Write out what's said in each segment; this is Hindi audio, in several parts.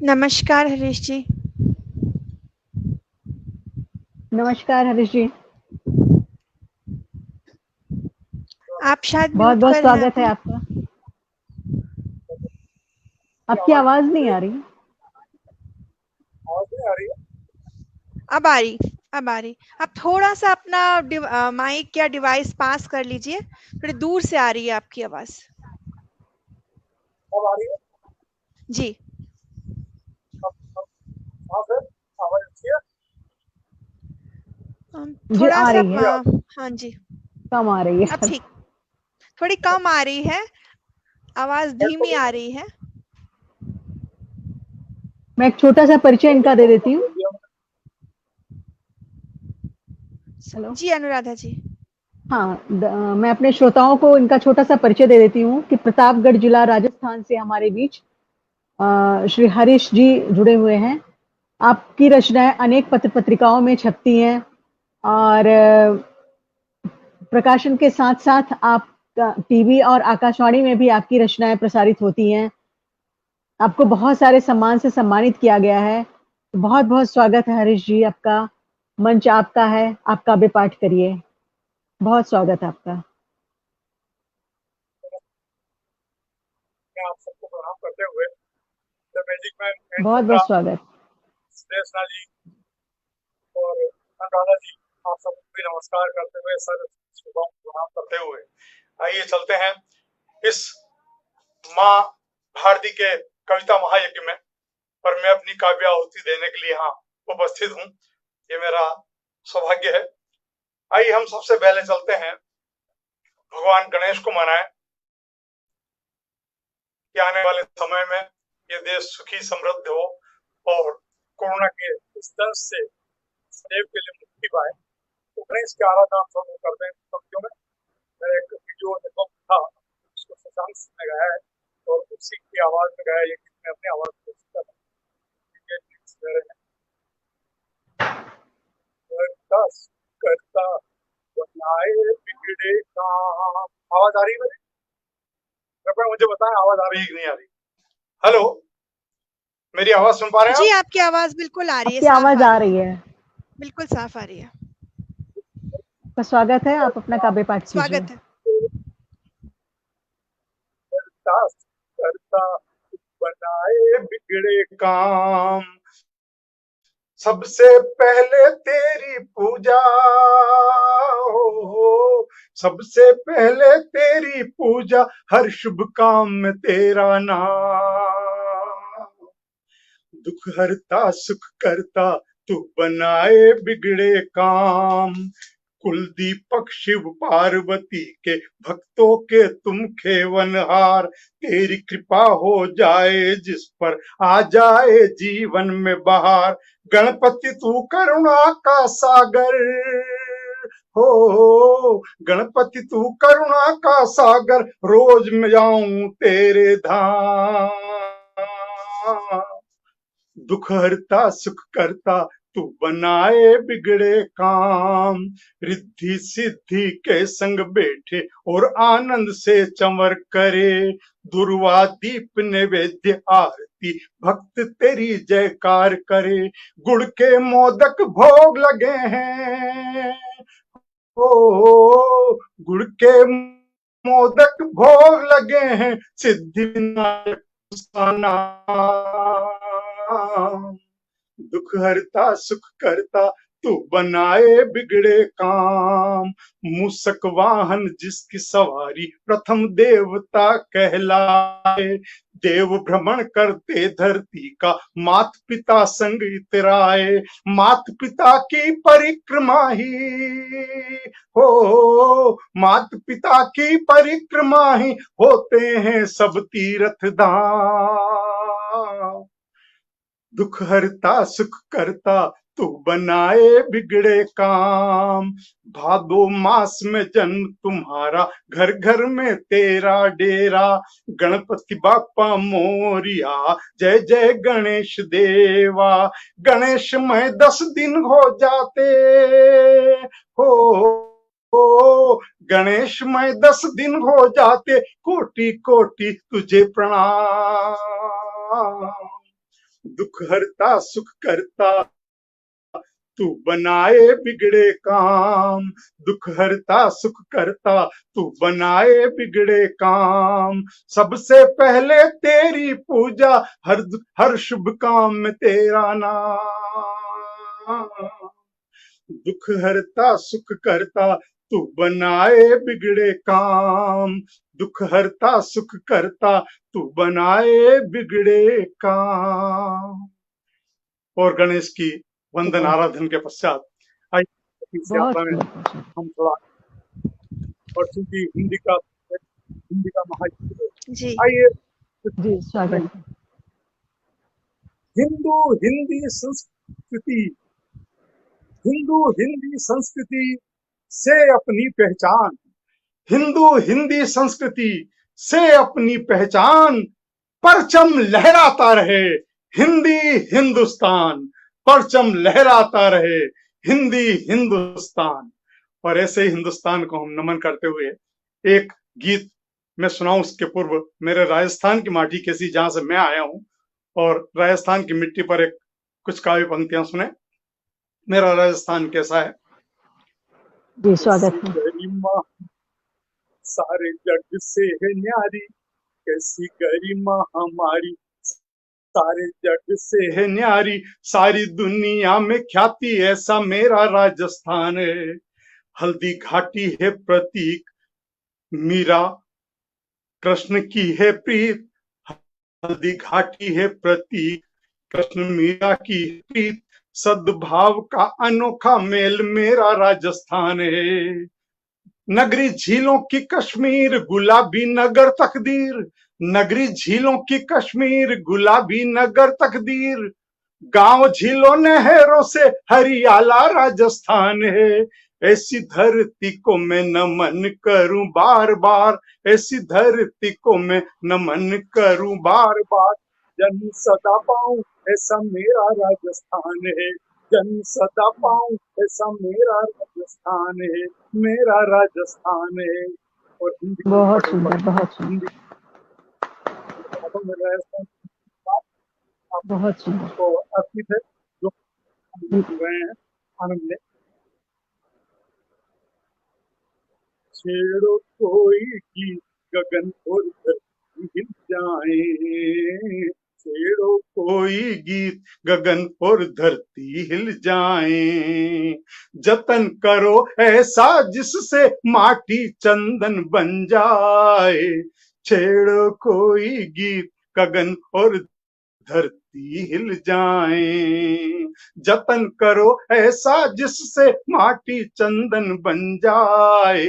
नमस्कार हरीश जी। नमस्कार हरीश जी। आप शायद बहुत म्यूट बहुत कर हैं स्वागत है अपना। आपका। आपकी आवाज नहीं आ रही। आवाज नहीं आ रही है? अब आ रही। अब आ रही। आप थोड़ा सा अपना माइक या डिवाइस पास कर लीजिए। थोड़ी दूर से आ रही है आपकी आवाज। अब आ रही है? जी। अब हाँ सर, आवाज अच्छी है। जी थोड़ा आ सा रही है। हाँ जी। कम आ रही अब है। ठीक। थोड़ी कम आ रही है। आवाज धीमी हेडफोन आ रही है। मैं एक छोटा सा परिचय इनका दे देती हूँ। खोल दिया मैंने। हेलो। जी अनुराधा जी। हाँ, मैं अपने श्रोताओं को इनका छोटा सा परिचय दे देती हूँ कि प्रतापगढ़ जिला राजस्थान से हमारे बीच श्री हरीश जी जुड़े हुए हैं। आपकी रचनाएं अनेक पत्र पत्रिकाओं में छपती हैं और प्रकाशन के साथ साथ आप टीवी और आकाशवाणी में भी आपकी रचनाएं प्रसारित होती हैं। आपको बहुत सारे सम्मान से सम्मानित किया गया है। बहुत बहुत स्वागत है हरीश जी आपका। मंच आपका है, आप काव्य पाठ करिए। बहुत स्वागत है आपका। मैं आप सबको प्रणाम करते हुए द मैजिक मैन एंड बहुत चंद्रा, बहुत स्वागत। सुदेशना जी और अनुराधा जी, आप सबको भी नमस्कार करते हुए सर सुबह प्रणाम करते हुए आइए चलते हैं इस माँ भारती के कविता महायज्ञ में। पर मैं अपनी काव्य आहुति देने के लिए यहाँ उपस्थित हूँ, ये मेरा सौभाग्य है। आइए हम सबसे पहले चलते हैं भगवान गणेश को मनाएं कि आने वाले समय में ये देश सुखी समृद्ध हो और कोरोना के इस दंश से सदैव के लिए मुक्ति पाए। तो गणेश की आराधना हम सब करते हैं पंक्तियों में। मेरा एक वीडियो एल्बम था, उसको शशांक सिंह ने गाया है और उसी की आवाज में गाया, ये गीत मैं अपनी आवाज में सीखा था। ये गीत मेरे हैं। करता करता बनाए बिगड़े काम। आवाज आ रही है मेरी? कृपया मुझे बताएं आवाज आ रही है कि नहीं आ रही। हेलो, मेरी आवाज सुन पा रहे हैं जी आप? आपकी आवाज बिल्कुल आ रही है, आपकी साफ आवाज आ आ रही रही है। है। बिल्कुल साफ आ रही है। आपका स्वागत है, आप अपना काव्य पाठ कीजिए। स्वागत है। करता करता बनाए बिगड़े काम, सबसे पहले तेरी पूजा हो, सबसे पहले तेरी पूजा, हर शुभ काम में तेरा नाम। दुख हरता सुख करता तू बनाए बिगड़े काम, कुल दीपक शिव पार्वती के भक्तों के तुम खेवनहार। तेरी कृपा हो जाए जिस पर, आ जाए जीवन में बहार। गणपति तू करुणा का सागर हो, गणपति तू करुणा का सागर, रोज मैं जाऊं तेरे धाम। दुख हरता सुख करता तू बनाए बिगड़े काम, रिद्धि सिद्धि के संग बैठे और आनंद से चंवर करे। दुर्वा दीप नैवेद्य आरती भक्त तेरी जयकार करे। गुड़ के मोदक भोग लगे हैं, ओ गुड़ के मोदक भोग लगे हैं, सिद्धि विनायक उसका नाम। दुख हरता सुख करता तू बनाए बिगड़े काम, मूसक वाहन जिसकी सवारी प्रथम देवता कहलाए। देव भ्रमण करते धरती का, मात पिता संग इतराए। मात पिता की परिक्रमा ही हो, मात पिता की परिक्रमा ही होते हैं सब तीर्थ धाम। दुख हरता सुख करता तू बनाए बिगड़े काम, भादो मास में जन्म तुम्हारा, घर घर में तेरा डेरा। गणपति बापा मोरिया, जय जय गणेश देवा। गणेश में 10 दिन हो जाते हो, गणेश में 10 दिन हो जाते, कोटि कोटि तुझे प्रणाम। दुख हरता सुख करता तू बनाए बिगड़े काम, दुख हरता सुख करता तू बनाए बिगड़े काम। सबसे पहले तेरी पूजा, हर शुभ काम में तेरा नाम। दुख हरता सुख करता तू बनाए बिगड़े काम, दुख हरता सुख करता तू बनाए बिगड़े काम। और गणेश की वंदन आराधन के पश्चात आइए इस बहुत यात्रा में सुंदर। हम थोड़ा, और चूंकि हिंदी का महायुद्ध है, जी। आइए जी, स्वागत है। हिंदू हिंदी संस्कृति, हिंदू हिंदी संस्कृति से अपनी पहचान, हिंदू हिंदी संस्कृति से अपनी पहचान, परचम लहराता रहे हिंदी हिंदुस्तान, परचम लहराता रहे हिंदी हिंदुस्तान। और ऐसे ही हिंदुस्तान को हम नमन करते हुए एक गीत मैं सुनाऊं उसके पूर्व मेरे राजस्थान की माटी कैसी, जहां से मैं आया हूं, और राजस्थान की मिट्टी पर एक कुछ काव्य पंक्तियां सुने। मेरा राजस्थान कैसा है। जी, स्वागत है। गरिमा सारे जग से है न्यारी, कैसी गरिमा हमारी, सारे जग से है न्यारी, सारी दुनिया में ख्याति, ऐसा मेरा राजस्थान है। हल्दी घाटी है प्रतीक, मीरा कृष्ण की है प्रीत, हल्दी घाटी है प्रतीक, कृष्ण मीरा की प्रीत, सद्भाव का अनोखा मेल मेरा राजस्थान है। नगरी झीलों की कश्मीर, गुलाबी नगर तकदीर, नगरी झीलों की कश्मीर, गुलाबी नगर तकदीर, गांव झीलों नहरों से हरियाला राजस्थान है। ऐसी धरती को मैं नमन करूं बार बार, ऐसी धरती को मैं नमन करूं बार बार, जन्म सदा पाऊं ऐसा मेरा राजस्थान है, जन्म सदा पाऊं ऐसा मेरा राजस्थान है, मेरा राजस्थान है। और हिंदी बहुत सुंदर, बहुत सुंदर, में राजस्थान बहुत सुंदर। को अर्पित है, जो सुन रहे हैं आनंद ले। छेड़ो कोई गीत गगन और धरती हिल जाए, छेड़ो कोई गीत गगन और धरती हिल जाए, जतन करो ऐसा जिससे माटी चंदन बन जाए, छेड़ो कोई गीत गगन और धरती हिल जाए, जतन करो ऐसा जिससे माटी चंदन बन जाए,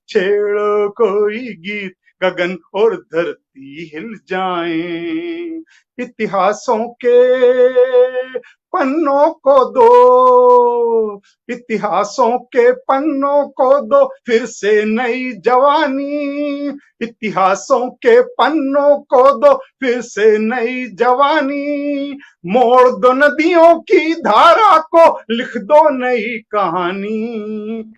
छेड़ो कोई गीत गगन और धरती हिल जाए। इतिहासों के पन्नों को दो, इतिहासों के पन्नों को दो फिर से नई जवानी, इतिहासों के पन्नों को दो फिर से नई जवानी, मोड़ दो नदियों की धारा को, लिख दो नई कहानी,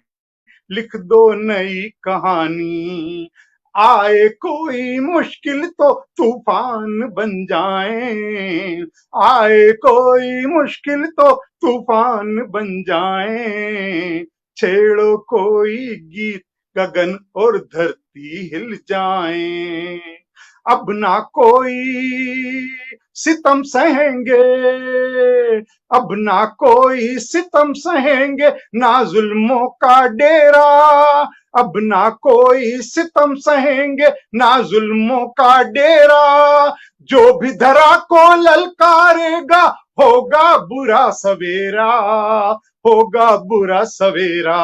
लिख दो नई कहानी, आए कोई मुश्किल तो तूफान बन जाए, आए कोई मुश्किल तो तूफान बन जाए, छेड़ो कोई गीत गगन और धरती हिल जाए। अब ना कोई सितम सहेंगे, अब ना कोई सितम सहेंगे, ना जुल्मों का डेरा, अब ना कोई सितम सहेंगे, ना जुल्मों का डेरा, जो भी धरा को ललकारेगा होगा बुरा सवेरा, होगा बुरा सवेरा।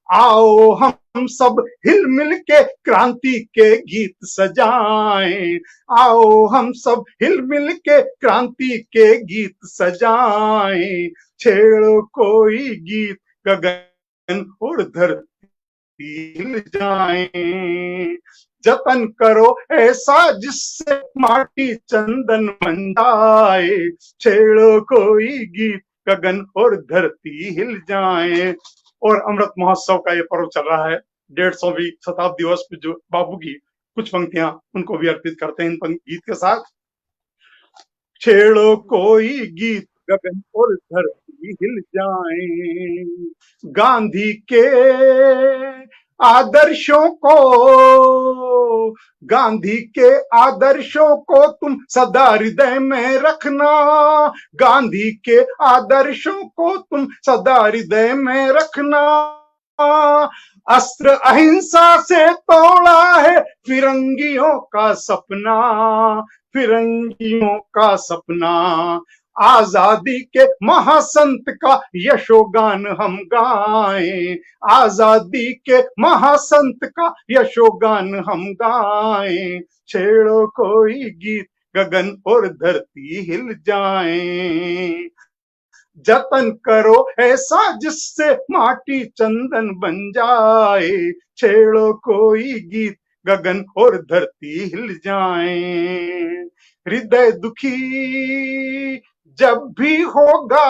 आओ हम सब हिल मिल के क्रांति के गीत सजाएं, आओ हम सब हिल मिल के क्रांति के गीत सजाएं, छेड़ो कोई गीत गगन और धरती हिल जाएं, जतन करो ऐसा जिससे माटी चंदन बन जाए, छेड़ो कोई गीत गगन और धरती हिल जाए। और अमृत महोत्सव का ये पर्व चल रहा है, 150वीं शताब्दी वर्ष पे जो बाबू की कुछ पंक्तियां उनको भी अर्पित करते हैं इन गीत के साथ। छेड़ो कोई गीत गगन और धरती हिल जाए। गांधी के आदर्शों को, गांधी के आदर्शों को तुम सदा हृदय में रखना। गांधी के आदर्शों को तुम सदा हृदय में रखना। अस्त्र अहिंसा से तोड़ा है फिरंगियों का सपना, फिरंगियों का सपना। आजादी के महासंत का यशोगान हम गाएं, आजादी के महासंत का यशोगान हम गाएं। छेड़ो कोई गीत गगन और धरती हिल जाएं। जतन करो ऐसा जिससे माटी चंदन बन जाए। छेड़ो कोई गीत गगन और धरती हिल जाए। हृदय दुखी जब भी होगा,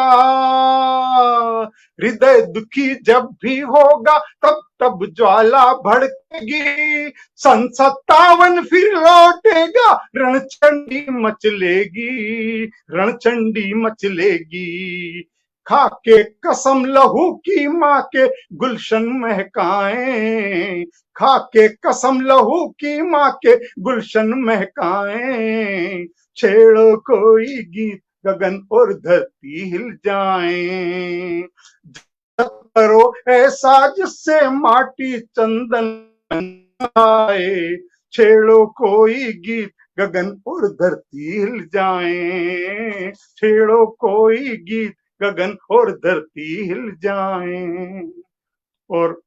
हृदय दुखी जब भी होगा, तब तब ज्वाला भड़केगी। सन 57 फिर लौटेगा, रणचंडी मचलेगी, रणचंडी मचलेगी। खा के कसम लहू की माँ के गुलशन महकाएं, खा के कसम लहू की माँ के गुलशन महकाएं। छेड़ो कोई गीत गगन और धरती हिल जाएं। करो ऐसा जिससे माटी चंदन आए। छेड़ो कोई गीत गगन और धरती हिल जाएं। छेड़ो कोई गीत गगन और धरती हिल जाएं। और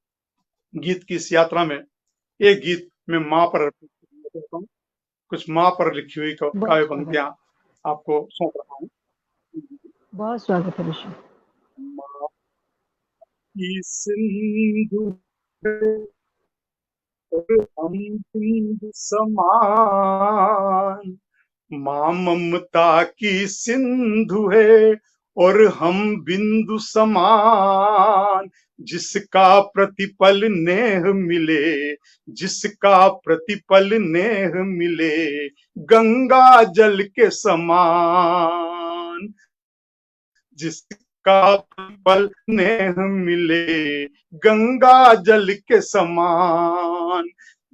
गीत की इस यात्रा में एक गीत में माँ पर कुछ माँ पर लिखी हुई काव्य पंक्तियां आपको सौंप रहा हूँ। बहुत स्वागत है ऋषि। माँ की सिंधु और हम बिंदु समान, माँ ममता की सिंधु है और हम बिंदु समान। जिसका प्रतिपल नेह मिले, जिसका प्रतिपल नेह मिले, गंगा जल के समान। जिसका प्रतिपल नेह मिले, गंगा जल के समान।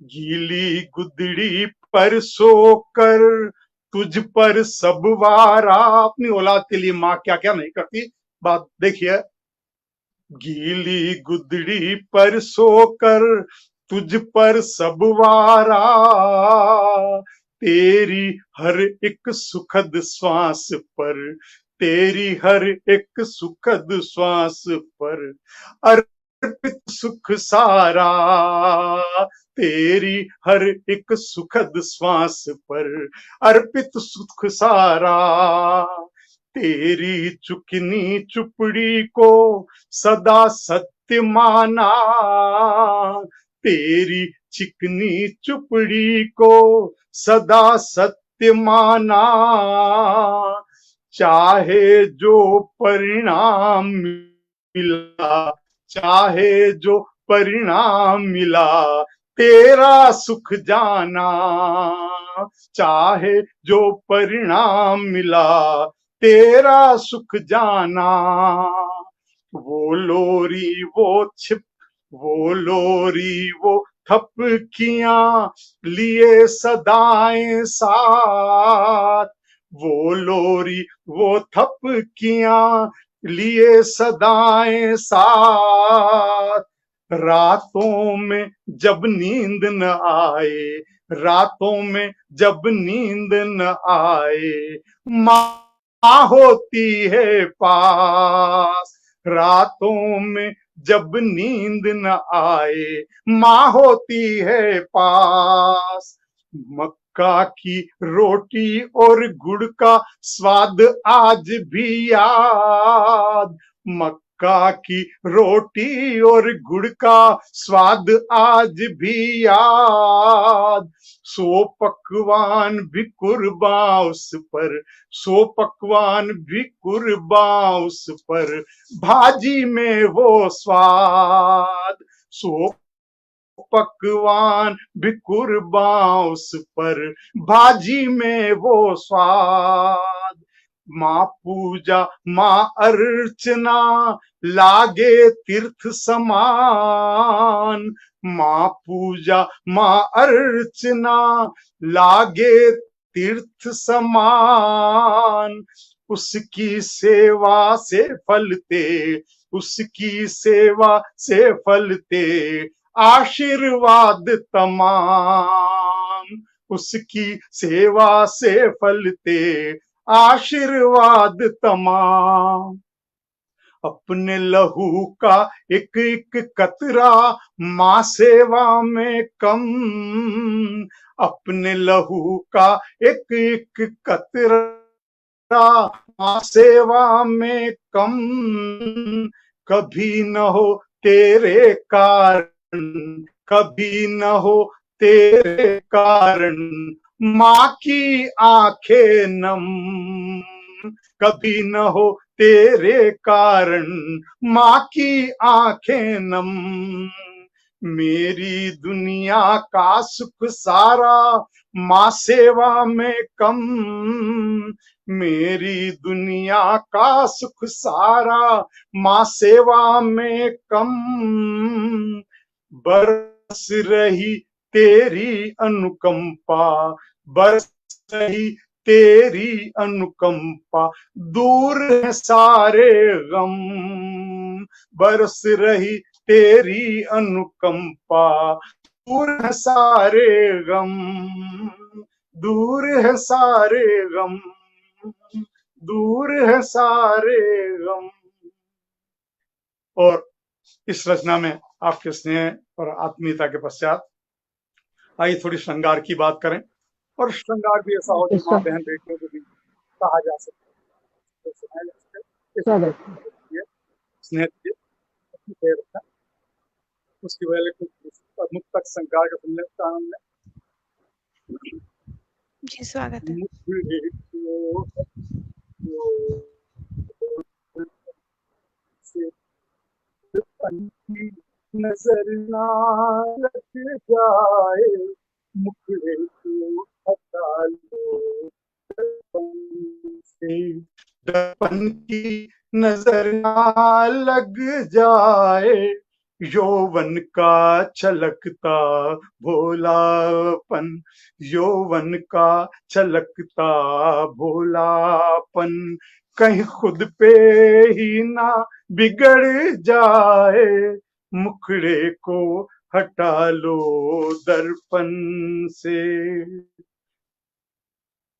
गीली गुदड़ी पर सोकर तुझ पर सब वारा, अपनी औलाद के लिए माँ क्या क्या नहीं करती, बात देखिए। गीली गुदड़ी पर सोकर तुझ पर सब वारा, तेरी हर एक सुखद श्वास पर, तेरी हर एक सुखद श्वास पर अर्पित सुख सारा। तेरी हर एक सुखद श्वास पर अर्पित सुख सारा। तेरी चुकनी चुपड़ी को सदा सत्य माना, तेरी चिकनी चुपड़ी को सदा सत्य माना। चाहे जो परिणाम मिला, चाहे जो परिणाम मिला, तेरा सुख जाना। चाहे जो परिणाम मिला, तेरा सुख जाना। वो लोरी वो छिप, वो लोरी वो थपकियां लिए सदाएं साथ। वो लोरी वो थपकियां लिए सदाएं साथ। रातों में जब नींद न आए, रातों में जब नींद न आए, माँ होती है पास। रातों में जब नींद न आए, माँ होती है पास। मक्का की रोटी और गुड़ का स्वाद आज भी याद, मक्का की रोटी और गुड़ का स्वाद आज भी याद। सो पकवान भी कुर्बान उस पर, सो पकवान भी कुर्बान उस पर, भाजी में वो स्वाद। सो पकवान भी कुर्बान उस पर, भाजी में वो स्वाद। माँ पूजा माँ अर्चना लागे तीर्थ समान, माँ पूजा माँ अर्चना लागे तीर्थ समान, उसकी सेवा से फलते, उसकी सेवा से फलते आशीर्वाद तमाम, उसकी सेवा से फलते आशीर्वाद तमाम। अपने लहू का एक एक कतरा माँ सेवा में कम, अपने लहू का एक एक कतरा माँ सेवा में कम, कभी न हो तेरे कारण, कभी न हो तेरे कारण माँ की आंखें नम, कभी न हो तेरे कारण माँ की आंखें नम। मेरी दुनिया का सुख सारा माँ सेवा में कम, मेरी दुनिया का सुख सारा माँ सेवा में कम, बरस रही तेरी अनुकंपा, बरस रही तेरी अनुकंपा, दूर है सारे गम, बरस रही तेरी अनुकंपा, दूर है सारे गम, दूर है सारे गम, दूर है सारे गम। और इस रचना में आपके स्नेह और आत्मीयता के पश्चात आइए थोड़ी श्रृंगार की बात करें। और श्रृंगार भी ऐसा हो जो माँ बहन बेटियों को भी कहा जा सके, सुनाया जा सके, स्नेह दीजिए, अपनी खैर रखना, उसकी वजह कुछ मुख तक श्रृंगार का सुनने का आनंद है। जी स्वागत है। नजर ना लग जाए, मुखड़े को हटा लो से, दर्पण की नजर ना लग जाए, यौवन का छलकता भोलापन, यौवन का छलकता भोलापन, कहीं खुद पे ही ना बिगड़ जाए, मुखड़े को हटा लो दर्पण से।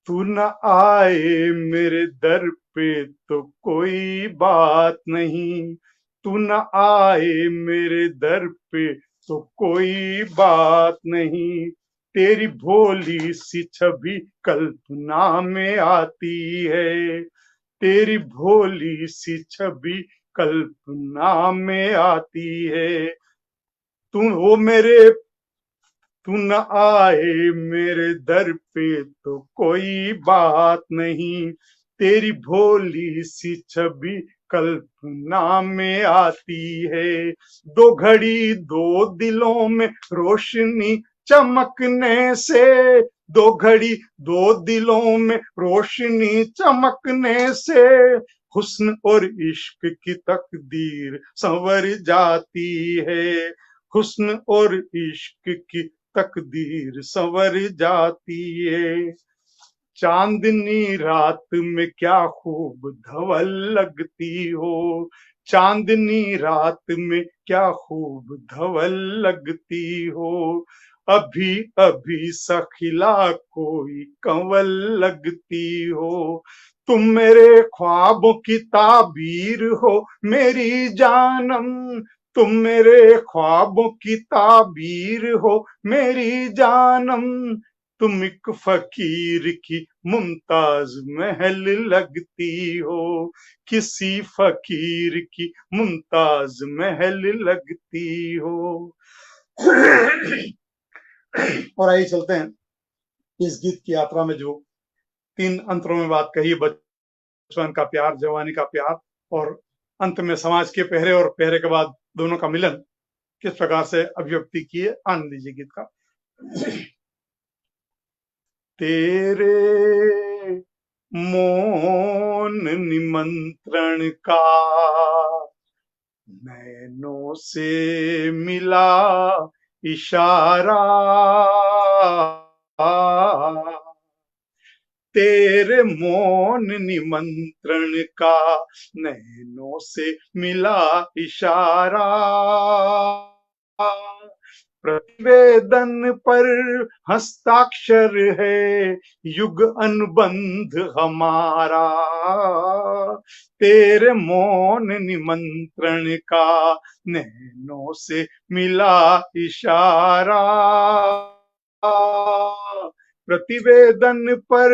तू न आए मेरे दर पे तो कोई बात नहीं, तू न आए मेरे दर पे तो कोई बात नहीं, तेरी भोली सी छवि कल्पना में आती है, तेरी भोली सी छवि कल्पना में आती है। तू वो मेरे, तू न आए मेरे दर पे तो कोई बात नहीं, तेरी भोली सी छवि कल्पना में आती है। दो घड़ी दो दिलों में रोशनी चमकने से, दो घड़ी दो दिलों में रोशनी चमकने से, हुस्न और इश्क की तकदीर संवर जाती है, हुस्न और इश्क की तकदीर संवर जाती है। चांदनी रात में क्या खूब धवल लगती हो, चांदनी रात में क्या खूब धवल लगती हो, अभी अभी सखिला कोई कंवल लगती हो, तुम मेरे ख्वाबों की ताबीर हो मेरी जानम, तुम मेरे ख्वाबों की ताबीर हो मेरी जानम, तुम एक फकीर की मुमताज महल लगती हो, किसी फकीर की मुमताज महल लगती हो। और आइए चलते हैं इस गीत की यात्रा में जो 3 अंतरों में बात कही, बचपन का प्यार, जवानी का प्यार और अंत में समाज के पहरे और पहरे के बाद दोनों का मिलन, किस प्रकार से अभिव्यक्ति की है, आनंद लीजिए गीत का। तेरे मोह मौन निमंत्रण का, नैनों से मिला इशारा, तेरे मौन निमंत्रण का, नैनों से मिला इशारा, प्रतिवेदन पर हस्ताक्षर है युग अनुबंध हमारा, तेरे मौन निमंत्रण का, नैनों से मिला इशारा, प्रतिवेदन पर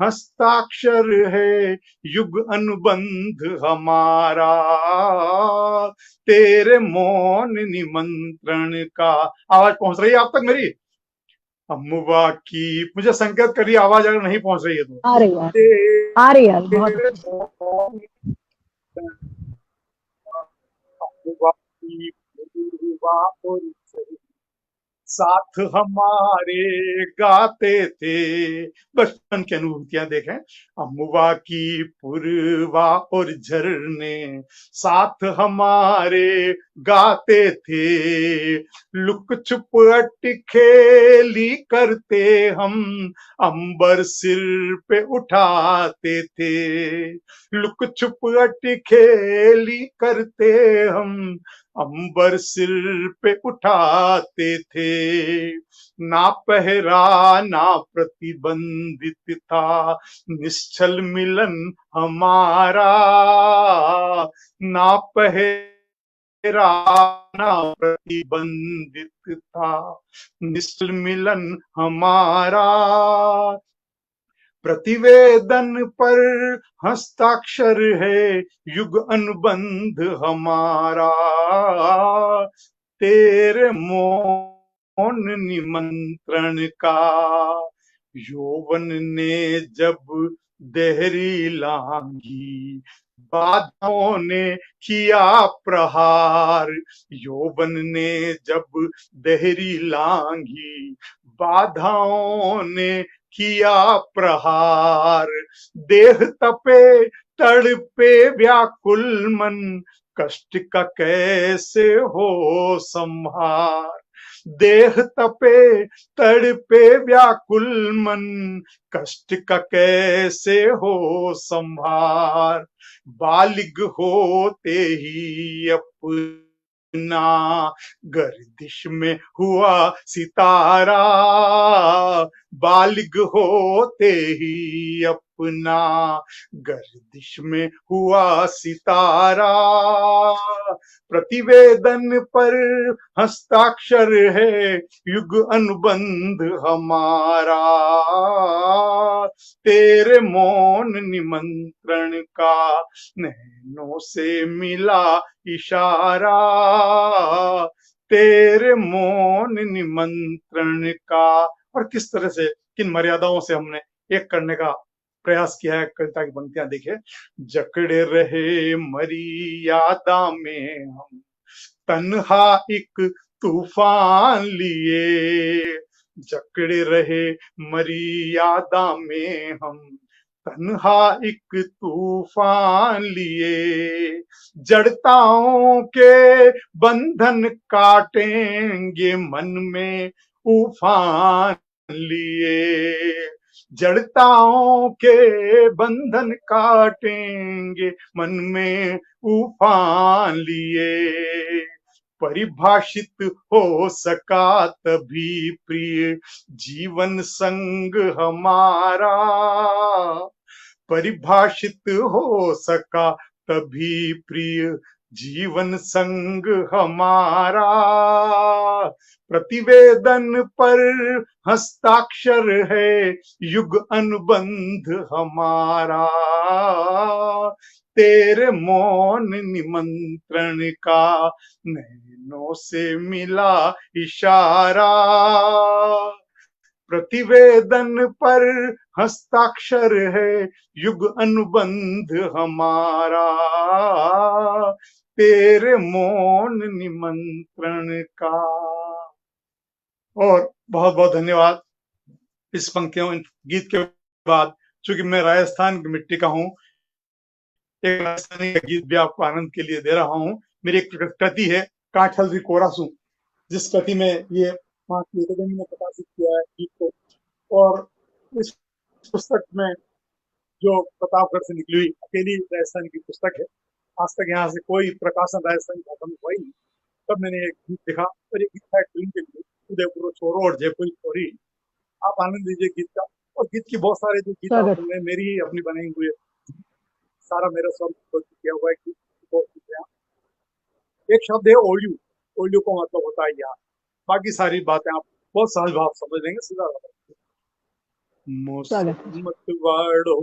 हस्ताक्षर है युग अनुबंध हमारा, तेरे मौन निमंत्रण का। आवाज पहुंच रही है आप तक मेरी? अम्मुबा की मुझे संकेत करिए आवाज अगर नहीं पहुंच रही है तो। आ रही है, आ रही है, बहुत तेरे अच्छी। मौन अम्मुबा की पूर्वा और साथ हमारे गाते थे, बचपन की अनुभूतियां देखें। अम्मुआ की पुरवा और झरने साथ हमारे गाते थे, लुक छुप अटखेली करते हम, अंबर सिर पे उठाते थे, लुक छुप अटखेली करते हम, अंबर सिर पे उठाते थे, ना पहरा ना प्रतिबंधित था निश्चल मिलन हमारा, ना पहरा ना प्रतिबंधित था निश्चल मिलन हमारा, प्रतिवेदन पर हस्ताक्षर है युग अनुबंध हमारा, तेरे मौन निमंत्रण का, यौवन ने जब देहरी लांगी बाधाओं ने किया प्रहार, यौवन ने जब देहरी लांगी बाधाओं ने किया प्रहार, देह तपे तड़पे व्याकुल मन, कष्ट का कैसे हो संहार, देह तपे तड़पे व्याकुल मन, कष्ट का कैसे हो संहार, बालिग होते ही अपना गर्दिश में हुआ सितारा, बालिग होते ही अपना गर्दिश में हुआ सितारा, प्रतिवेदन पर हस्ताक्षर है युग अनुबंध हमारा, तेरे मौन निमंत्रण का, नैनों से मिला इशारा, तेरे मौन निमंत्रण का। और किस तरह से किन मर्यादाओं से हमने एक करने का प्रयास किया है। कविता की पंक्तियां देखिए। जकड़े रहे मर्यादा में हम, तन्हा एक तूफान लिए, जकड़े रहे मर्यादा में हम, तन्हा एक तूफान लिए, जड़ताओं के बंधन काटेंगे मन में उफान लिए, जड़ताओं के बंधन काटेंगे मन में उफान लिए, परिभाषित हो सका तभी प्रिय जीवन संग हमारा, परिभाषित हो सका तभी प्रिय जीवन संग हमारा, प्रतिवेदन पर हस्ताक्षर है युग अनुबंध हमारा, तेरे मौन निमंत्रण का, नैनों से मिला इशारा, प्रतिवेदन पर हस्ताक्षर है युग अनुबंध हमारा, तेरे मौन निमंत्रण का। और बहुत बहुत धन्यवाद। इस पंक्तियों गीत के बाद, चूंकि मैं राजस्थान की मिट्टी का हूं, एक राजस्थानी गीत भी आपको आनंद के लिए दे रहा हूँ। मेरी एक कृति है काठल री कोरासू, जिस कृति में ये वहाँ की अकेडमी ने प्रकाशित किया है गीत को। और इस पुस्तक में जो प्रतापगढ़ से निकली हुई अकेली राजस्थान की पुस्तक है, आज तक यहाँ से कोई प्रकाशन राजस्थान भाषा में हुआ ही नहीं। तब मैंने एक गीत लिखा और ये गीत था एक फिल्म के लिए, उदयपुर छोरो और जयपुर छोरी। आप आनंद लीजिए गीत का। और गीत की बहुत सारे जो गीत आप स्वागत। सुन रहे हैं मेरी ही अपनी बनाई हुई है, सारा मेरा सब किया हुआ है गीत। बहुत कुछ है। एक शब्द है ओल्यू, ओल्यू का मतलब होता है यार। बाकी सारी बातें आप बहुत सहज भाव समझ लेंगे, सीधा स्वागत है जी। मौसम वाड़ो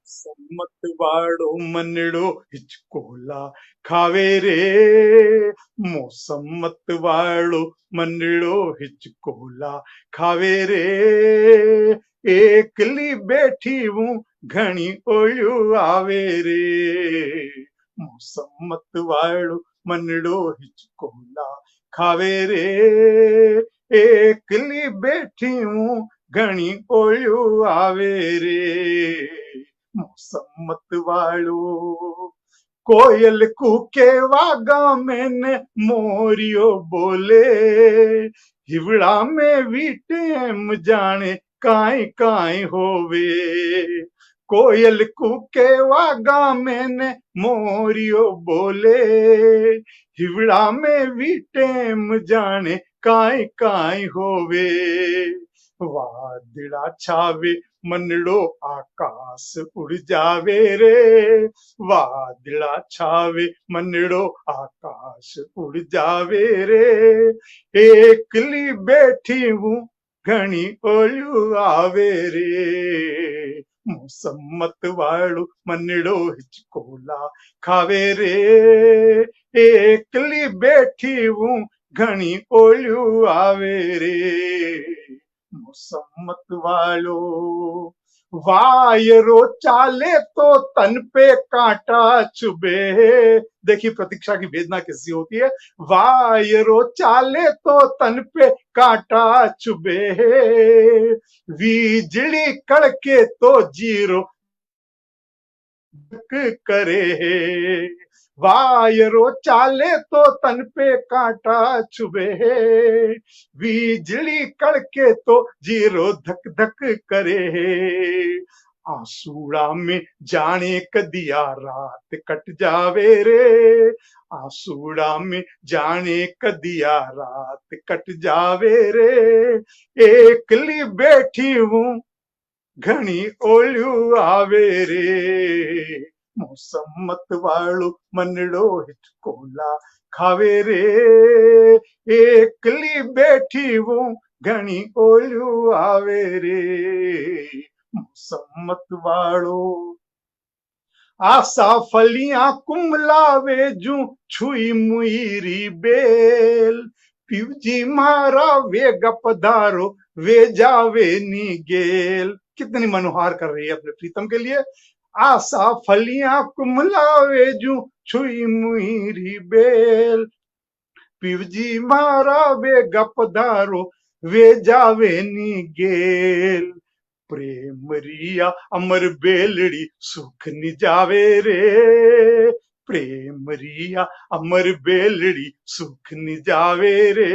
सम्मत वाड़ो मनड़ो हिचकोला खावे रे, मौसम्मत वाड़ो मनड़ो हिचकोला खावे रे, एकली बैठी हूँ घनी ओळ्यू आवे रे, मौसम्मत वाड़ो मनड़ो हिचकोला खावे रे, एकली बैठी हूँ घनी ओळ्यू आवे रे, मौसम्मत वालो। कोयल कूके वागा मैंने मोरियो बोले, हिवड़ा में भी टेम जाने काई काई होवे, कोयल कूके वागा मैंने मोरियो बोले, हिवड़ा में भी टेम जाने काई काई होवे, वादड़ा छावे मनड़ो आकाश उड़ जावे रे, वादड़ा छावे मनड़ो आकाश उड़ जावे रे, एकली बैठी हूँ घनी ओळ्यू आवे रे, मौसम्मत वाळू मनड़ो हिचकोला खावे रे, एकली बैठी हूँ घनी ओळ्यू आवे रे, मौसम्मत वालो। वायरो चाले तो तन पे कांटा चुभे, देखिए प्रतीक्षा की वेदना कैसी होती है। वायरो चाले तो तन पे कांटा चुभे, वीजली कड़के तो जीरो करे, वायरो चाले तो तन पे कांटा चुभे, बिजली कड़के तो जीरो धक धक करे, आसूड़ा में जाने कदिया रात कट जावे रे, आसूड़ा में जाने कदिया रात कट जावे रे, एकली बैठी हूँ घनी ओळ्यू आवे रे, मौसम्मत वाळू मनड़ो हिचकोला खावे रे, एकली बैठी हूँ घनी ओळ्यू आवे रे, मौसम्मत वाळो। आशा फलियां कुमलावे जू छुई मुईरी बेल, पिवजी मारा वे गपधारो वे जावे नी गेल। कितनी मनोहार कर रही है अपने प्रीतम के लिए। आशा फलियां कुमलावे जू छुई मुईरी बेल, पिवजी मारा वे गपधारो वे जावे नी गेल, प्रेम रिया अमर बेलड़ी सुख निजावे रे, प्रेम रिया अमर बेलड़ी सुख निजावे रे,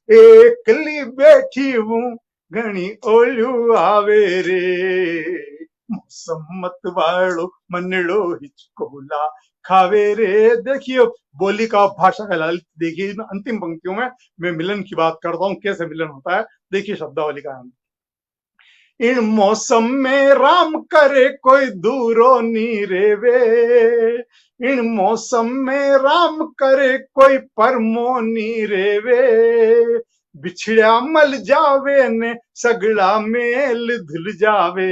एकली बैठी हूँ घनी ओळ्यू आवे रे, मौसम्मत वाळो मनड़ो हिचकोला खावे रे। देखिए बोली का भाषा का ललित देखिए अंतिम पंक्तियों में मैं मिलन की बात करता हूँ, कैसे मिलन होता है। देखिए शब्दावली का इन मौसम में राम करे कोई दूरो नी रेवे, इन मौसम में राम करे कोई परमो नी रेवे, बिछड़ा मल जावे ने सगड़ा मेल धुल जावे,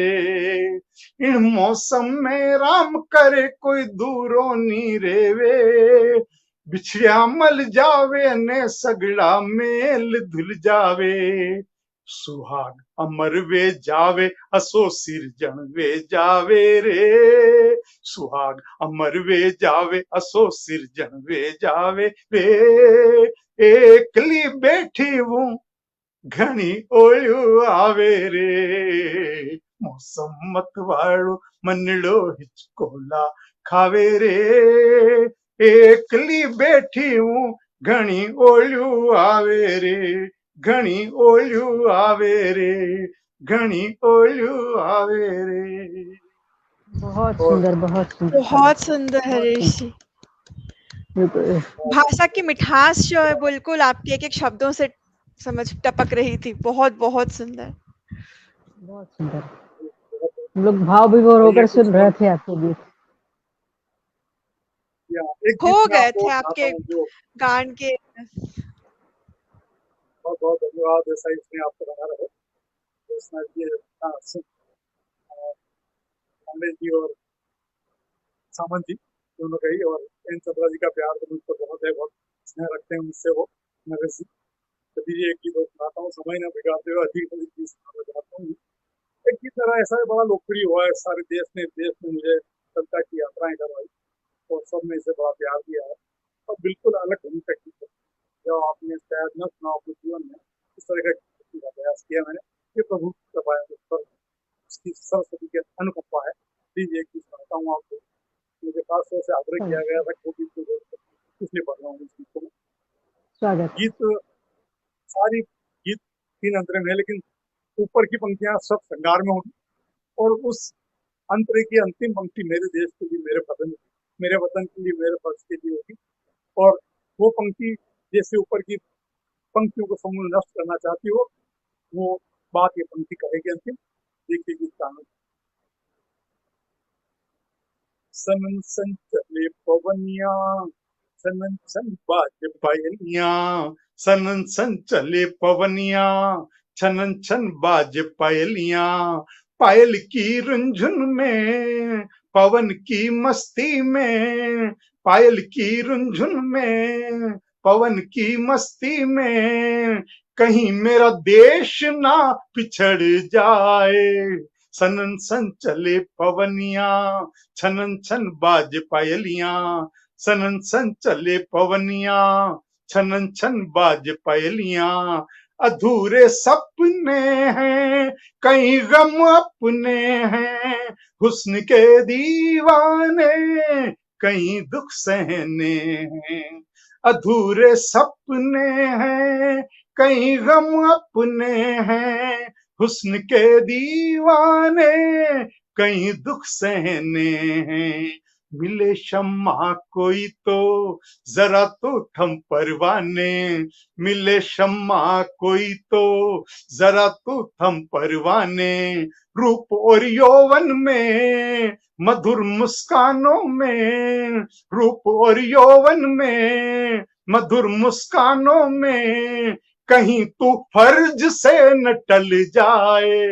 इन मौसम में राम करे कोई दूरो नी रेवे, बिछड़ा मल जावे ने सगड़ा मेल धुल जावे, सुहाग अमर वे जावे असो सिरजन वे जावे रे, सुहाग अमर वे जावे असो सिरजन वे जावे रे, एकली बैठी हूँ घनी ओळ्यू आवे रे, मौसम मत वालो मनड़ो हिचकोला खावे रे एकली बैठी हूँ घनी ओल्यू आवे रे घनी ओल्यू आवे रे घनी ओल्यू आवे रे। बहुत सुंदर, बहुत सुंदर, बहुत सुंदर बहुत हरीश सुंदर। जी। बिल्कुल। भाषा की मिठास जो है बिल्कुल आपके एक-एक शब्दों से समझ टपक रही थी। बहुत, बहुत सुंदर। बहुत सुंदर। हम लोग भाव विभोर आइए होकर कुछ सुन रहे थे आपके गीत। या एक खो गीत मैं गए आपको थे सुनाता आपके हूँ जो गान के। बहुत बहुत धन्यवाद ऐसा इसमें आपको बना रहे तो इसमें ये पांडे जी और सामंत जी दोनों का ही और एन चंद्रा जी का प्यार तो मुझ पर बहुत है, बहुत स्नेह रखते हैं मुझसे वो नगर जी। कभी भी एक गीत और सुनाता हूँ, समय न बिगाड़ते हुए अधिक अधिक गीत सुनाना चाहता हूँ। एक गीत मेरा ऐसा है बड़ा लोकप्रिय हुआ है सारे देश में मुझे कविता की यात्राएं करवाई और सब ने इसे बड़ा प्यार दिया है और बिल्कुल अलग ढंग का गीत है जो आपने शायद न सुना अपने जीवन में। इस तरह का गीत का प्रयास किया मैंने, ये प्रभु की कृपा है उस पर, उसकी सरस्वती की अनुकंपा है। प्लीज एक गीत सुनाता हूँ आपको, मुझे खास तौर से आग्रह किया गया था कि गीत को इसलिए पढ़ रहा हूँ इस गीत को। स्वागत। गीत सारी गीत 3 अंतरे में है लेकिन ऊपर की पंक्तियां सब श्रृंगार में होगी और उस अंतरे की अंतिम पंक्ति मेरे देश के लिए मेरे वतन के लिए मेरे फर्ज के लिए होगी और वो पंक्ति जैसे ऊपर की पंक्तियों को समूह नष्ट करना चाहती हो वो बात ये पंक्ति कहेगी अंतिम। देखिए गीत का आनंद। सनन सन चले पवनिया सनन सन बाज पायलिया सनन सन चले पवनिया छनन छन बाज पायलिया पायल की रुंझुन में पवन की मस्ती में पायल की रुंझुन में पवन की मस्ती में कहीं मेरा देश ना पिछड़ जाए सनन सन चले पवनिया छनन छन बाज पायलिया सनन सन चले पवनिया छनन छन बाज पायलिया अधूरे सपने हैं कई गम अपने हैं हुस्न के दीवाने कई दुख सहने हैं अधूरे सपने हैं कई गम अपने हैं हुस्न के दीवाने कई दुख सहने हैं मिले शम्मा कोई तो जरा तो थम परवाने मिले शम्मा कोई तो जरा तो थम परवाने रूप और यौवन में मधुर मुस्कानों में रूप और यौवन में मधुर मुस्कानों में कहीं तू फर्ज से न टल जाए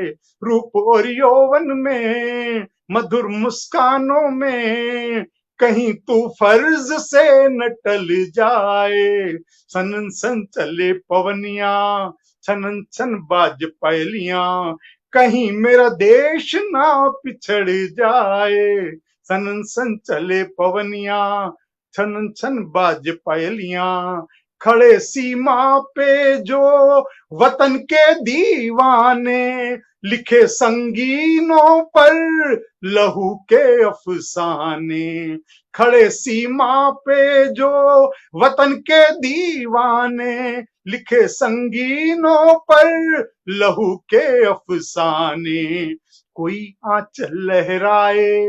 रूप और यौवन में मधुर मुस्कानों में कहीं तू फर्ज से न टल जाए सनन सन चले पवनिया छनन छन बाज पायलिया कहीं मेरा देश ना पिछड़ जाए सनन सन चले पवनिया छनन छन बाज पायलिया खड़े सीमा पे जो वतन के दीवाने लिखे संगीनों पर लहू के अफसाने खड़े सीमा पे जो वतन के दीवाने लिखे संगीनों पर लहू के अफसाने कोई आंचल लहराए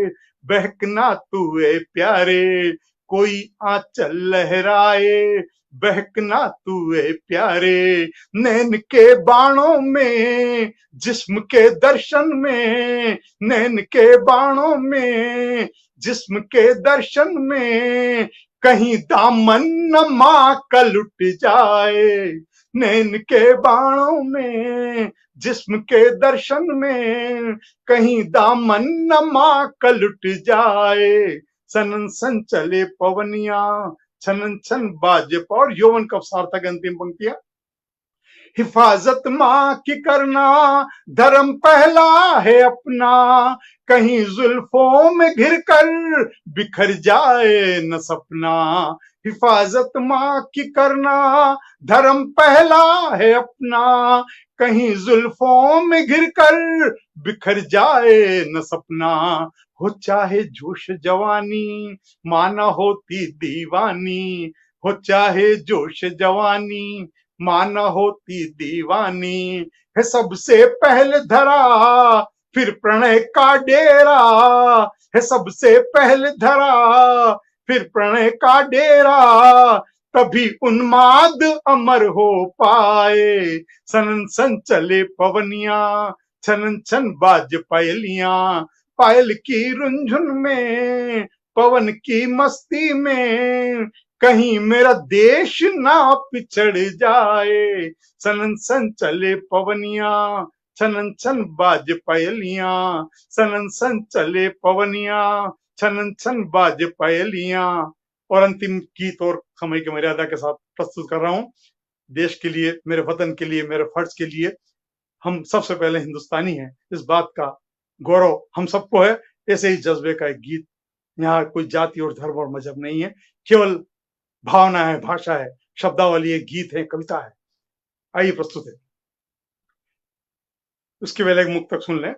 बहकना तू ए प्यारे कोई आंचल लहराए बहकना तू ए प्यारे नैन के बाणों में जिस्म के दर्शन में नैन के बाणों में जिस्म के दर्शन में कहीं दामन न माँ का लुट जाए नैन के बाणों में जिस्म के दर्शन में कहीं दामन न माँ का लुट जाए सनन सन चले पवनिया छनन छन बाज और यौवन का सार्थक अंतिम पंक्तियां हिफाजत माँ की करना धर्म पहला है अपना कहीं जुल्फों में घिर कर बिखर जाए न सपना हिफाजत माँ की करना धर्म पहला है अपना, कहीं जुल्फों में घिर कर बिखर जाए न सपना। हो चाहे जोश जवानी माँ न होती दीवानी, हो चाहे जोश जवानी माँ न होती दीवानी। है सबसे पहले धरा फिर प्रणय का डेरा, है सबसे पहले धरा फिर प्रणय का डेरा, तभी उन्माद अमर हो पाए। सन सन चले पवनिया, छन छन बाज पायलियां, पायल की रुंझुन में पवन की मस्ती में, कहीं मेरा देश ना पिछड़ जाए। सन सन चले पवनिया, छनन छन बाज पायलियां, सनन सन चले पवनिया, छनन छन बाज पायलियां। और अंतिम गीत और समय की मर्यादा के साथ प्रस्तुत कर रहा हूं। देश के लिए, मेरे वतन के लिए, मेरे फर्ज के लिए, हम सबसे पहले हिंदुस्तानी हैं, इस बात का गौरव हम सबको है। ऐसे ही जज्बे का एक गीत, यहाँ कोई जाति और धर्म और मजहब नहीं है, केवल भावना है, भाषा है, शब्दावली है, गीत है, कविता है। आइए प्रस्तुत है। उसके पहले एक मुक्तक सुन लें।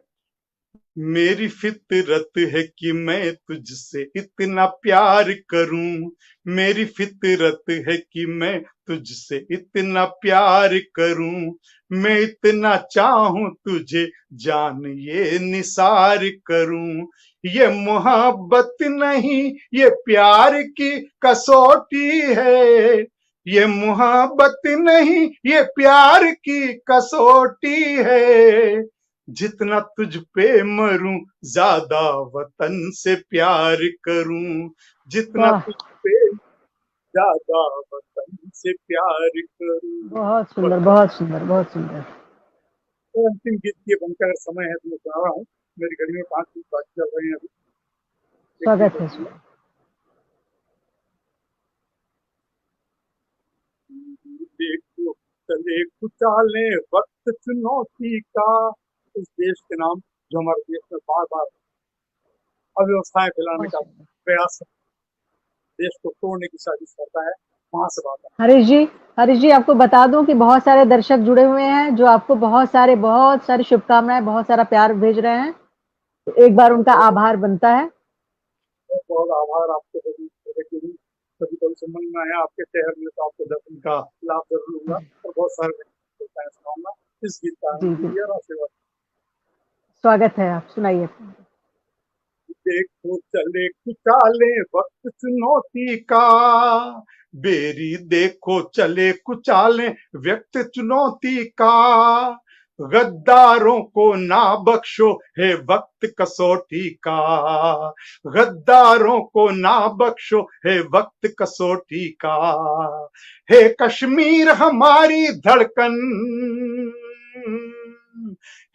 मेरी फितरत है कि मैं तुझसे इतना प्यार करूं, मेरी फितरत है कि मैं तुझसे इतना प्यार करूं, मैं इतना चाहूं तुझे जान ये निसार करूं। ये मोहब्बत नहीं ये प्यार की कसौटी है, ये मोहब्बत नहीं ये प्यार की कसौटी है। जितना तुझ पे मरूं ज्यादा वतन से प्यार करूं, जितना वाह, तुझ पे ज्यादा वतन से प्यार करूं। बहुत सुंदर, बहुत सुंदर, बहुत सुंदर। तो अंतिम गीत के बनकर अगर समय है तो मैं गा रहा हूँ। मेरी घड़ी में 5 मिनट बाकी चल रहे हैं अभी। एक गीत स्वागत और है। सुनिए। देखो चले कुचाले वक्त चुनौती का, इस देश के नाम जो हमारे देश में बार बार अव्यवस्थाएं फैलाने बहुत का सुंदर। प्रयास, देश को तोड़ने की साजिश करता है, वहां से बात है। हरीश जी आपको बता दूं कि बहुत सारे दर्शक जुड़े हुए हैं जो आपको बहुत सारी शुभकामनाएं, बहुत सारा प्यार भेज रहे हैं। तो एक बार उनका बहुत आभार बनता है। बहुत आभार आपको सभी, कभी कभी संबंध में आया आपके शहर में तो आपको दर्शन का लाभ जरूर लूंगा और बहुत सारे सुनाऊंगा। इस गीत का आनंद जी, लीजिए बिल्कुल। और आशीर्वाद। स्वागत है, आप सुनाइए। देखो चले कुचाले वक्त चुनौती का, बेरी देखो चले कुचाले व्यक्त चुनौती का, गद्दारों को ना बख्शो है वक्त कसौटी का, गद्दारों को ना बख्शो है वक्त कसौटी का। है कश्मीर हमारी धड़कन,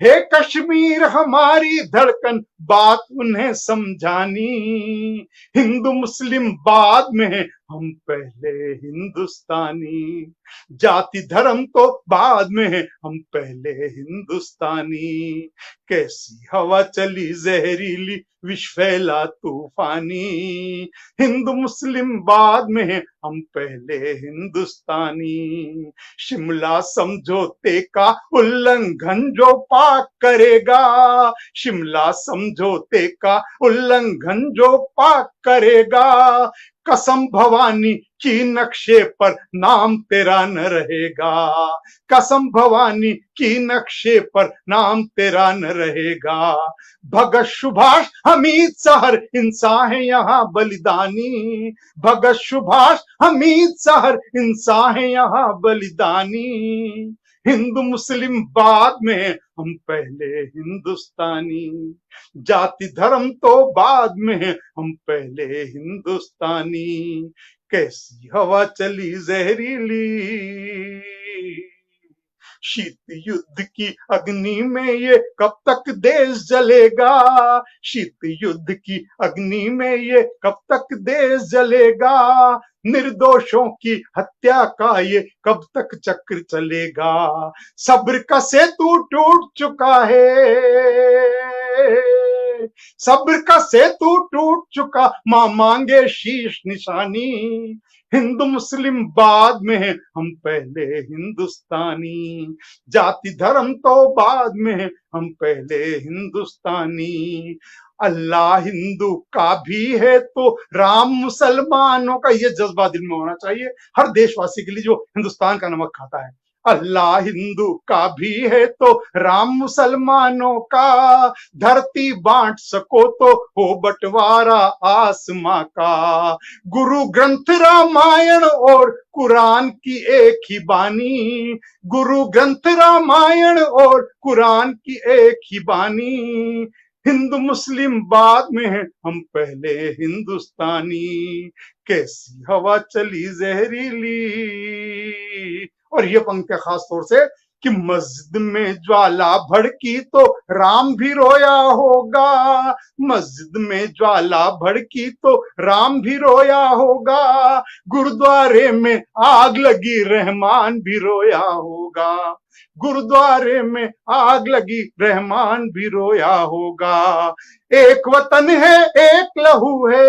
हे कश्मीर हमारी धड़कन, बात उन्हें समझानी। हिंदू मुस्लिम बाद में है, हम पहले हिंदुस्तानी। जाति धर्म तो बाद में है, हम पहले हिंदुस्तानी। कैसी हवा चली जहरीली विष फैला तूफानी, हिंदू मुस्लिम बाद में है, हम पहले हिंदुस्तानी। शिमला समझौते का उल्लंघन जो पाक करेगा, शिमला समझौते का उल्लंघन जो पाक करेगा, कसम भवानी की नक्शे पर नाम तेरा न रहेगा, कसम भवानी की नक्शे पर नाम तेरा न रहेगा। भगत सुभाष हमीद सहर इंसान है यहाँ बलिदानी, भगत सुभाष हमीद सहर इंसान है यहाँ बलिदानी। हिंदू मुस्लिम बाद में, हम पहले हिंदुस्तानी। जाति धर्म तो बाद में, हम पहले हिंदुस्तानी। कैसी हवा चली जहरीली, शीत युद्ध की अग्नि में ये कब तक देश जलेगा, शीत युद्ध की अग्नि में ये कब तक देश जलेगा। निर्दोषों की हत्या का ये कब तक चक्र चलेगा। सब्र का सेतु टूट चुका है, सब्र का सेतु टूट चुका, मां मांगे शीश निशानी। हिंदू मुस्लिम बाद में है, हम पहले हिंदुस्तानी। जाति धर्म तो बाद में है, हम पहले हिंदुस्तानी। अल्लाह हिंदू का भी है तो राम मुसलमानों का, ये जज्बा दिल में होना चाहिए हर देशवासी के लिए जो हिंदुस्तान का नमक खाता है। अल्लाह हिंदू का भी है तो राम मुसलमानों का, धरती बांट सको तो हो बंटवारा आसमां का। गुरु ग्रंथ रामायण और कुरान की एक ही बानी, गुरु ग्रंथ रामायण और कुरान की एक ही बानी। हिंदू मुस्लिम बाद में है, हम पहले हिंदुस्तानी। कैसी हवा चली जहरीली, और ये पंक्तियां खास तौर से कि मस्जिद में ज्वाला भड़की तो राम भी रोया होगा, मस्जिद में ज्वाला भड़की तो राम भी रोया होगा। गुरुद्वारे में आग लगी रहमान भी रोया होगा, गुरुद्वारे में आग लगी रहमान भी रोया होगा। एक वतन है एक लहू है,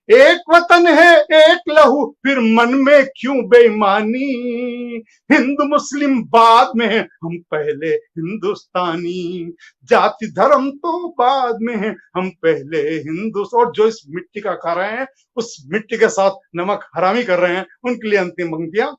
एक वतन है एक लहू, फिर मन में क्यों बेईमानी। हिंदू मुस्लिम बाद में है, हम पहले हिंदुस्तानी। जाति धर्म तो बाद में है, हम पहले हिंदुस्तान। और जो इस मिट्टी का खा रहे हैं, उस मिट्टी के साथ नमक हरामी कर रहे हैं, उनके लिए अंतिम पंक्तियां।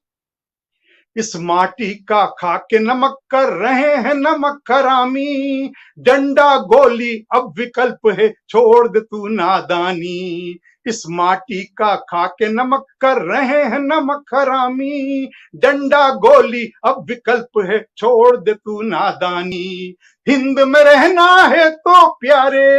इस माटी का खा के नमक कर रहे हैं नमक हरामी, डंडा गोली अब विकल्प है छोड़ दे तू नादानी। इस माटी का खा के नमक कर रहे हैं नमक हरामी, डंडा गोली अब विकल्प है छोड़ दे तू नादानी। हिंद में रहना है तो प्यारे,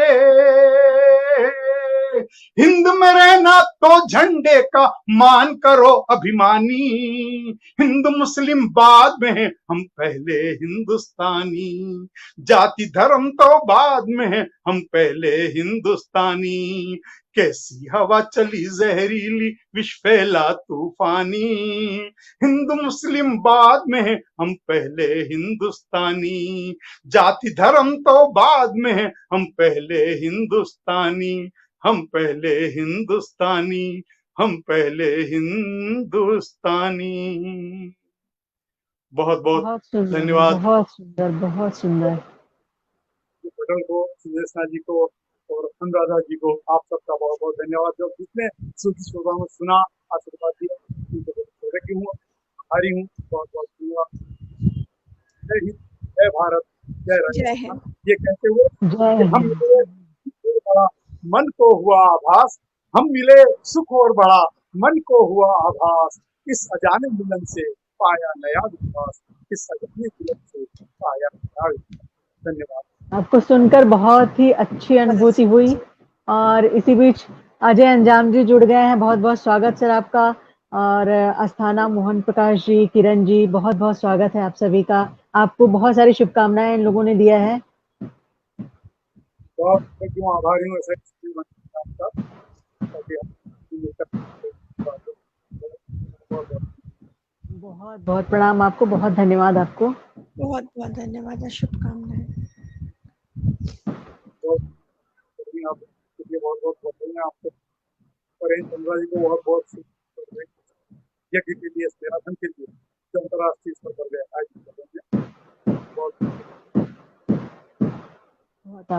हिंद में रहना तो झंडे का मान करो अभिमानी। हिंदू मुस्लिम बाद में है, हम पहले हिंदुस्तानी। जाति धर्म तो बाद में है, हम पहले हिंदुस्तानी। कैसी हवा चली जहरीली, विष फैला तूफानी। हिंदू मुस्लिम बाद में है, हम पहले हिंदुस्तानी। जाति धर्म तो बाद में है, हम पहले हिंदुस्तानी। हम पहले हिंदुस्तानी, हम पहले हिंदुस्तानी। बहुत बहुत बहुत सुंदर, धन्यवाद बहुत सुंदर, बहुत सुंदर। पटेल को, सुदेशना जी को और अनुराधा जी को, आप सबका बहुत बहुत धन्यवाद। जो जिसने सूची श्रोताओं में सुना, आशीर्वाद दिया, उनको बहुत कृतज्ञ हूँ, आभारी हूँ। बहुत बहुत धन्यवाद। जय हिंद, जय भारत, जय जय राजस्थान। हिंद। ये कहते हुए जय कि हम हिंद। मिले बड़ा, मन को हुआ आभास, हम मिले सुख और बड़ा, मन को हुआ आभास। इस अजाने मिलन से पाया नया विश्वास, इस अजाने मिलन से पाया नया विश्वास। धन्यवाद। आपको सुनकर बहुत ही अच्छी अनुभूति हुई। और इसी बीच अजय अंजाम जी जुड़ गए हैं। बहुत बहुत स्वागत सर आपका। और अस्थाना मोहन प्रकाश जी, किरण जी, बहुत बहुत स्वागत है आप सभी का। आपको बहुत सारी शुभकामनाएं इन लोगों ने दिया है। बहुत क्यों आभारी हूँ ऐसा आपका। बहुत बहुत प्रणाम आपको, बहुत धन्यवाद आपको। बहुत बहुत धन्यवाद और शुभकामनाएं। बहुत बहुत बधाई आपको, परेन चंद्रा जी को बहुत बहुत यज्ञ के लिए, मैराथन के लिए जो अंतर्राष्ट्रीय स्तर पर गए आज। बहुत बहुत